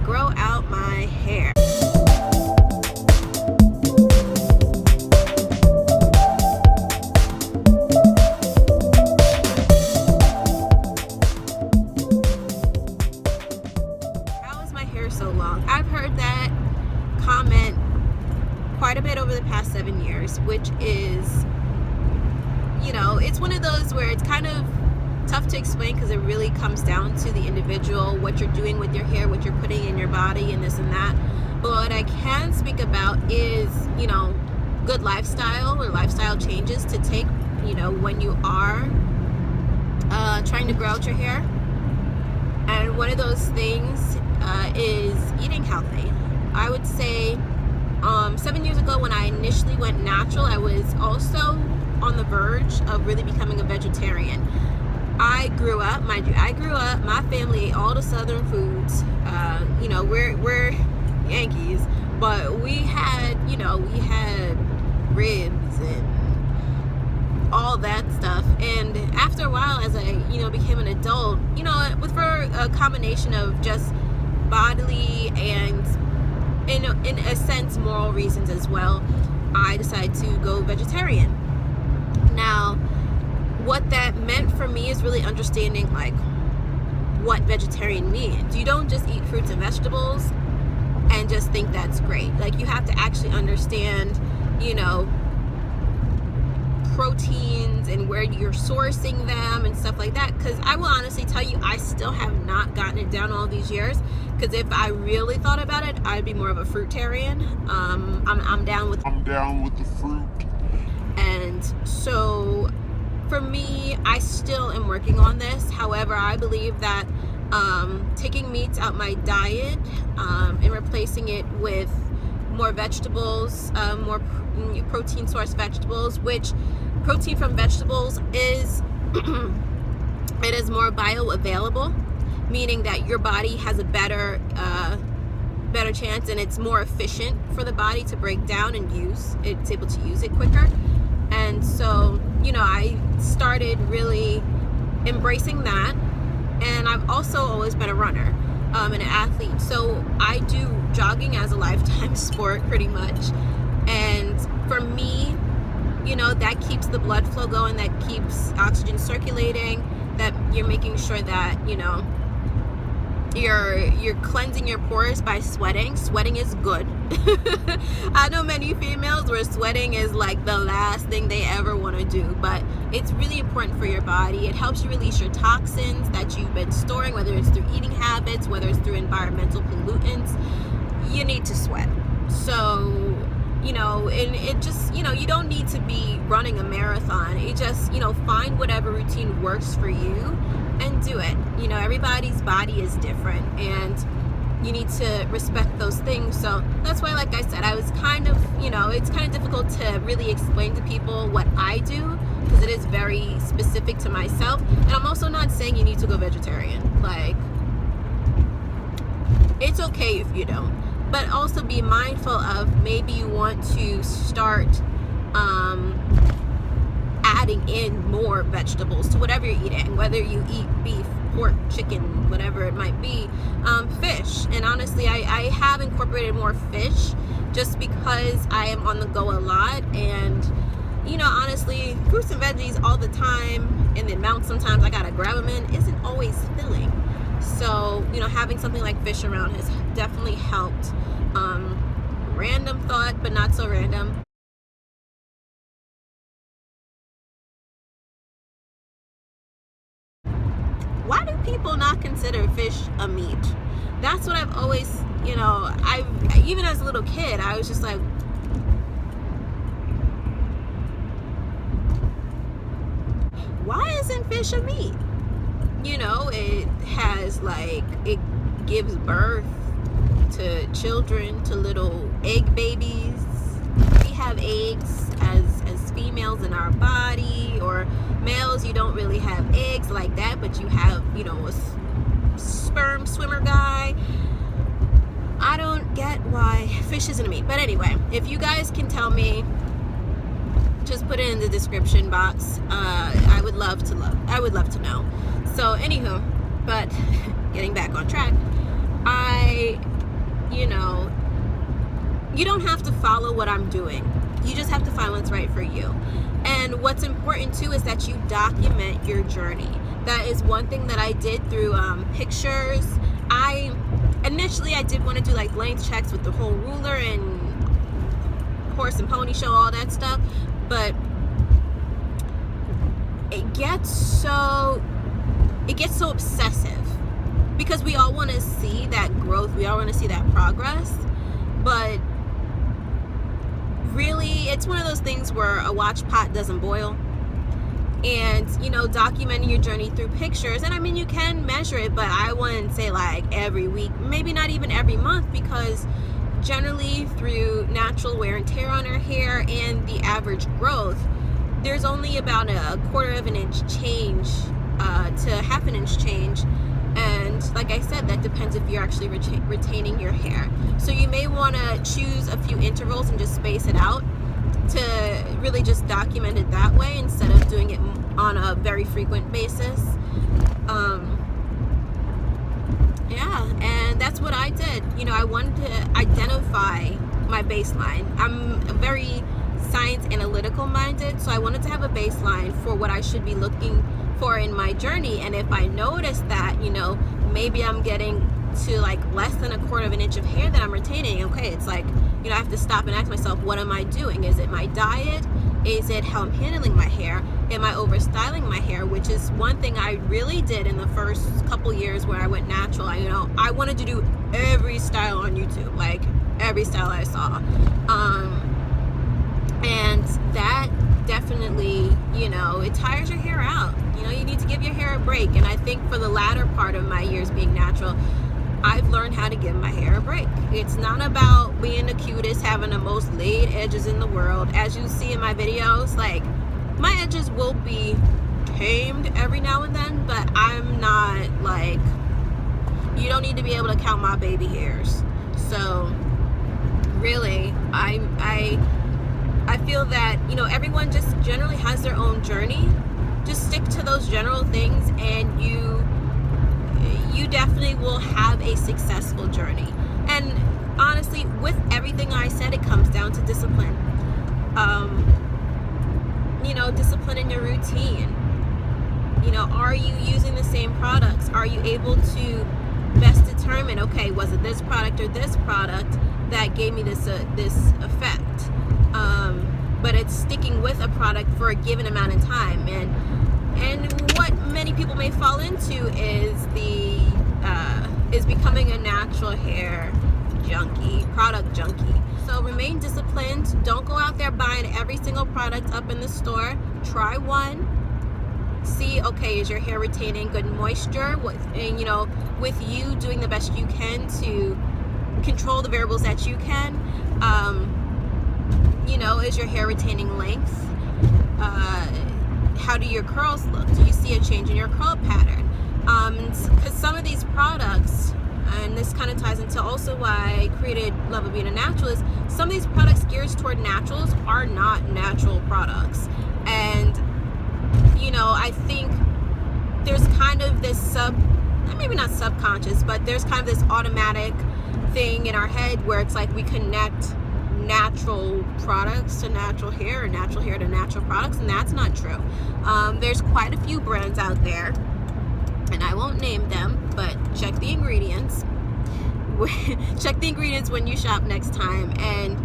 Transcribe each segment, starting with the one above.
grow out my hair. How is my hair so long? I've heard that comment quite a bit over the past 7 years, which is, you know, it's one of those where it's kind of tough to explain because it really comes down to the individual, what you're doing with your hair, what you're putting in your body, and this and that. But what I can speak about is, you know, good lifestyle or lifestyle changes to take, you know, when you are trying to grow out your hair. And one of those things is eating healthy. I would say 7 years ago when I initially went natural, I was also on the verge of really becoming a vegetarian. I grew up, mind you, my family ate all the southern foods. You know, we're Yankees, but we had ribs and all that stuff. And after a while, as I, you know, became an adult, you know, for a combination of just bodily and in a sense moral reasons as well, I decided to go vegetarian. Now, what that meant for me is really understanding like what vegetarian means. You don't just eat fruits and vegetables and just think that's great. Like, you have to actually understand, you know, proteins and where you're sourcing them and stuff like that. Because I will honestly tell you, I still have not gotten it down all these years. Because if I really thought about it, I'd be more of a fruitarian. I'm down with the fruit. And so for me, I still am working on this. However, I believe that taking meats out my diet and replacing it with more vegetables, more protein source vegetables, which protein from vegetables is it is more bioavailable, meaning that your body has a better chance, and it's more efficient for the body to break down and use. It's able to use it quicker. And so, you know, I started really embracing that. And I've also always been a runner and an athlete. So I do jogging as a lifetime sport pretty much. And for me, you know, that keeps the blood flow going, that keeps oxygen circulating, that you're making sure that, you know, you're cleansing your pores by sweating. Sweating is good. I know many females where sweating is like the last thing they ever want to do, but it's really important for your body. It helps you release your toxins that you've been storing, whether it's through eating habits, whether it's through environmental pollutants. You need to sweat. So, you know, and it just, you know, you don't need to be running a marathon. It just, you know, find whatever routine works for you and do it. You know, everybody's body is different, and you need to respect those things. So that's why, like I said, I was kind of, you know, it's kind of difficult to really explain to people what I do, because it is very specific to myself. And I'm also not saying you need to go vegetarian. Like, it's okay if you don't, but also be mindful of maybe you want to start adding in more vegetables to whatever you're eating, whether you eat beef, pork, chicken, whatever it might be, fish. And honestly, I have incorporated more fish just because I am on the go a lot. And, you know, honestly, fruits and veggies all the time, and the amount sometimes I gotta grab them in, isn't always filling. So, you know, having something like fish around has definitely helped. Random thought, but not so random. Why do people not consider fish a meat? That's what I've always, you know, even as a little kid, I was just like, why isn't fish a meat? You know, it has like, it gives birth to children, to little egg babies. We have eggs as females in our body, or males, you don't really have eggs like that, but you have, you know, a sperm swimmer guy. I don't get why fish isn't a meat. But anyway, if you guys can tell me, just put it in the description box. I would love to know. So anywho, but getting back on track, I you don't have to follow what I'm doing. You just have to find what's right for you. And what's important too is that you document your journey. That is one thing that I did through pictures. Initially I did want to do like length checks with the whole ruler and horse and pony show, all that stuff, but it gets so obsessive because we all want to see that growth, we all want to see that progress, but really it's one of those things where a watch pot doesn't boil. And you know, documenting your journey through pictures, and I mean, you can measure it, but I wouldn't say like every week, maybe not even every month, because generally through natural wear and tear on our hair and the average growth, there's only about a 1/4 of an inch change to 1/2 an inch change. And like I said, that depends if you're actually retaining your hair. So you may want to choose a few intervals and just space it out to really just document it that way instead of doing it on a very frequent basis. Yeah, and that's what I did. You know, I wanted to identify my baseline. I'm very science analytical minded, so I wanted to have a baseline for what I should be looking for in my journey. And if I notice that, you know, maybe I'm getting to like less than a 1/4 of an inch of hair that I'm retaining, okay, it's like, you know, I have to stop and ask myself, what am I doing? Is it my diet? Is it how I'm handling my hair? Am I overstyling my hair? Which is one thing I really did in the first couple years where I went natural. I wanted to do every style on YouTube, like every style I saw. And that definitely, you know, it tires your hair out. You know, you need to give your hair a break. And I think for the latter part of my years being natural, I've learned how to give my hair a break. It's not about being the cutest, having the most laid edges in the world. As you see in my videos, like, my edges will be tamed every now and then, but I'm not like, you don't need to be able to count my baby hairs. So really, I feel that, you know, everyone just generally has their own journey. Just stick to those general things and you definitely will have a successful journey. And honestly, with everything I said, it comes down to discipline. You know, discipline in your routine. You know, are you using the same products? Are you able to best determine, okay, was it this product or this product that gave me this effect? But it's sticking with a product for a given amount of time. And what many people may fall into is becoming a natural hair junkie, product junkie. So remain disciplined. Don't go out there buying every single product up in the store. Try one. See, okay, is your hair retaining good moisture? And you know, with you doing the best you can to control the variables that you can. You know, is your hair retaining length? How do your curls look? Do you see a change in your curl pattern? Because some of these products, and this kind of ties into also why I created Love of Being a Naturalist, some of these products geared toward naturals are not natural products. And, you know, I think there's kind of this maybe not subconscious, but there's kind of this automatic thing in our head where it's like we connect natural products to natural hair or natural hair to natural products, and that's not true. There's quite a few brands out there, and I won't name them, but check the ingredients. Check the ingredients when you shop next time. And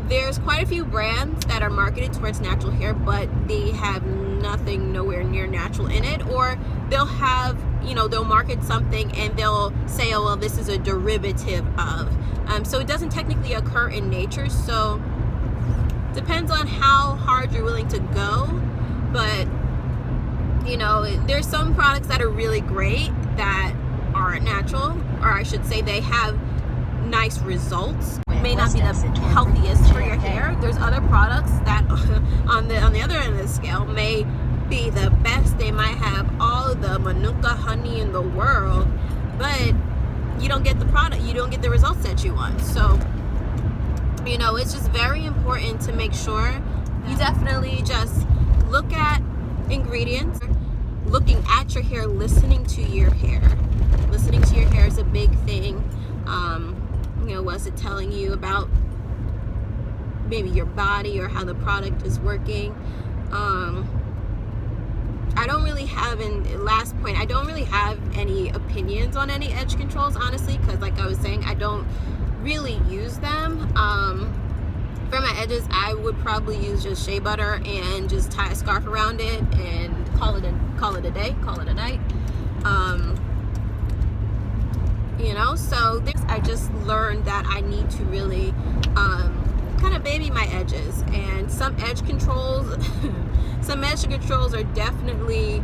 there's quite a few brands that are marketed towards natural hair, but they have nothing nowhere near natural in it. Or they'll have, you know, they'll market something and they'll say, oh, well, this is a derivative of. So it doesn't technically occur in nature. So depends on how hard you're willing to go. But, you know, there's some products that are really great that aren't natural, or I should say they have nice results. It may not be the healthiest for your hair. There's other products that on the other end of the scale may be the best. They might have all the manuka honey in the world, but you don't get the product, you don't get the results that you want. So, you know, it's just very important to make sure you definitely just look at ingredients, looking at your hair, listening to your hair. Listening to your hair is a big thing. You know, was it telling you about maybe your body or how the product is working. I don't really have, last point, I don't really have any opinions on any edge controls, honestly, because like I was saying, I don't really use them. For my edges, I would probably use just shea butter and just tie a scarf around it and call it a day, call it a night. You know, so I just learned that I need to really kind of baby my edges, and some edge controls are definitely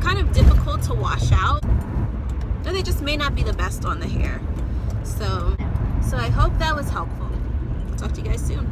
kind of difficult to wash out, or they just may not be the best on the hair. So I hope that was helpful. I'll talk to you guys soon.